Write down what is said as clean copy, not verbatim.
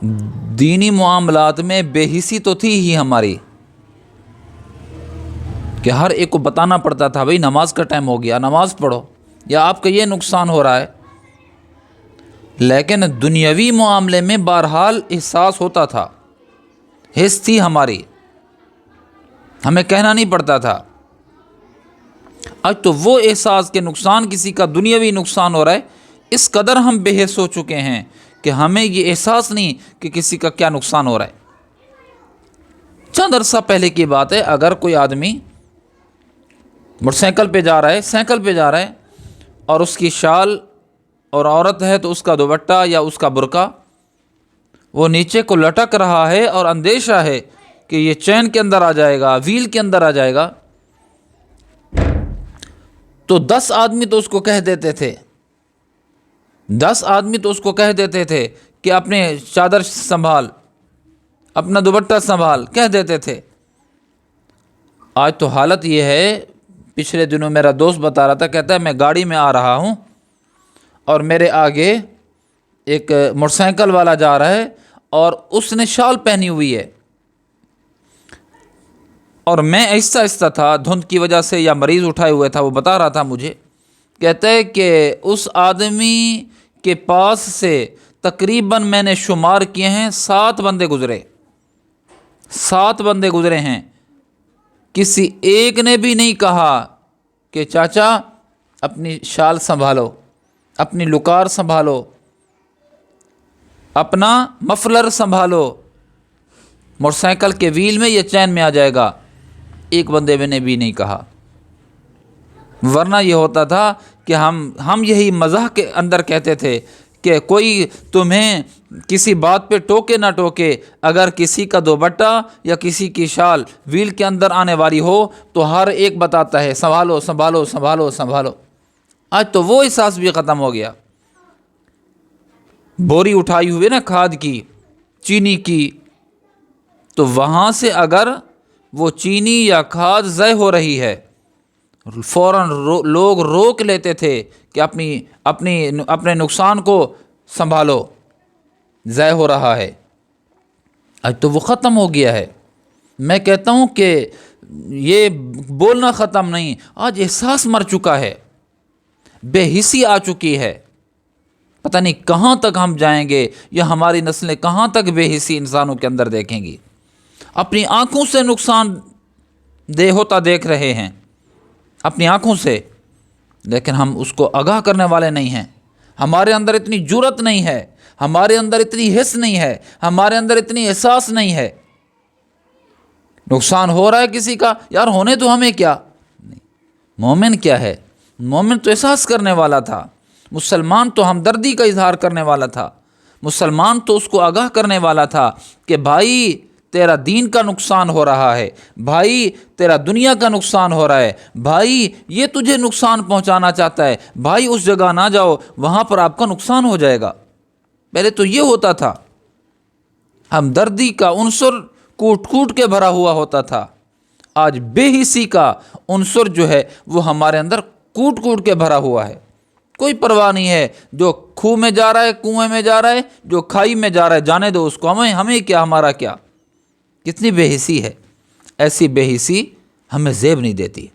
دینی معاملات میں بے حسی تو تھی ہی ہماری کہ ہر ایک کو بتانا پڑتا تھا بھئی نماز کا ٹائم ہو گیا، نماز پڑھو، یا آپ کا یہ نقصان ہو رہا ہے۔ لیکن دنیاوی معاملے میں بہرحال احساس ہوتا تھا، حس تھی ہماری، ہمیں کہنا نہیں پڑتا تھا۔ آج تو وہ احساس کے نقصان، کسی کا دنیاوی نقصان ہو رہا ہے، اس قدر ہم بے حس ہو چکے ہیں کہ ہمیں یہ احساس نہیں کہ کسی کا کیا نقصان ہو رہا ہے۔ چند عرصہ پہلے کی بات ہے، اگر کوئی آدمی موٹر سائیکل پہ جا رہا ہے، سائیکل پہ جا رہا ہے، اور اس کی شال، اور عورت ہے تو اس کا دوپٹہ یا اس کا برقع وہ نیچے کو لٹک رہا ہے، اور اندیشہ ہے کہ یہ چین کے اندر آ جائے گا، ویل کے اندر آ جائے گا، تو 10 آدمی تو اس کو کہہ دیتے تھے، 10 آدمی تو اس کو کہہ دیتے تھے کہ اپنے چادر سنبھال، اپنا دوپٹہ سنبھال، کہہ دیتے تھے۔ آج تو حالت یہ ہے، پچھلے دنوں میرا دوست بتا رہا تھا، کہتا ہے میں گاڑی میں آ رہا ہوں اور میرے آگے ایک موٹر سائیکل والا جا رہا ہے اور اس نے شال پہنی ہوئی ہے، اور میں آہستہ آہستہ تھا دھند کی وجہ سے یا مریض اٹھائے ہوئے تھا، وہ بتا رہا تھا مجھے، کہتا ہے کہ اس آدمی کے پاس سے تقریباً میں نے شمار کیے ہیں 7 بندے گزرے، 7 بندے گزرے ہیں، کسی ایک نے بھی نہیں کہا کہ چاچا اپنی شال سنبھالو، اپنی لکار سنبھالو، اپنا مفلر سنبھالو، موٹر سائیکل کے ویل میں یا چین میں آ جائے گا، ایک بندے میں نے بھی نہیں کہا۔ ورنہ یہ ہوتا تھا کہ ہم یہی مزاح کے اندر کہتے تھے کہ کوئی تمہیں کسی بات پہ ٹوکے نہ ٹوکے، اگر کسی کا دوپٹہ یا کسی کی شال ویل کے اندر آنے والی ہو تو ہر ایک بتاتا ہے سنبھالو سنبھالو سنبھالو سنبھالو۔ آج تو وہ احساس بھی ختم ہو گیا۔ بوری اٹھائی ہوئی نا کھاد کی، چینی کی، تو وہاں سے اگر وہ چینی یا کھاد ضائع ہو رہی ہے، فوراً لوگ روک لیتے تھے کہ اپنے نقصان کو سنبھالو، ضائع ہو رہا ہے۔ آج تو وہ ختم ہو گیا ہے۔ میں کہتا ہوں کہ یہ بولنا ختم نہیں، آج احساس مر چکا ہے، بے حسی آ چکی ہے۔ پتہ نہیں کہاں تک ہم جائیں گے، یا ہماری نسلیں کہاں تک بے حسی انسانوں کے اندر دیکھیں گی۔ اپنی آنکھوں سے نقصان دہ ہوتا دیکھ رہے ہیں، اپنی آنکھوں سے، لیکن ہم اس کو آگاہ کرنے والے نہیں ہیں۔ ہمارے اندر اتنی جرأت نہیں ہے، ہمارے اندر اتنی حس نہیں ہے، ہمارے اندر اتنی احساس نہیں ہے۔ نقصان ہو رہا ہے کسی کا، یار ہونے تو ہمیں کیا۔ مومن کیا ہے؟ مومن تو احساس کرنے والا تھا، مسلمان تو ہمدردی کا اظہار کرنے والا تھا، مسلمان تو اس کو آگاہ کرنے والا تھا کہ بھائی تیرا دین کا نقصان ہو رہا ہے، بھائی تیرا دنیا کا نقصان ہو رہا ہے، بھائی یہ تجھے نقصان پہنچانا چاہتا ہے، بھائی اس جگہ نہ جاؤ، وہاں پر آپ کا نقصان ہو جائے گا۔ پہلے تو یہ ہوتا تھا، ہمدردی کا عنصر کوٹ کوٹ کے بھرا ہوا ہوتا تھا۔ آج بے حسی کا عنصر جو ہے وہ ہمارے اندر کوٹ کوٹ کے بھرا ہوا ہے۔ کوئی پرواہ نہیں ہے، جو کھوہ میں جا رہا ہے، کنویں میں جا رہا ہے، جو کھائی میں جا رہا ہے، جانے دو اس کو، ہمیں کیا، ہمارا کیا۔ کتنی بے حسی ہے۔ ایسی بے حسی ہمیں زیب نہیں دیتی۔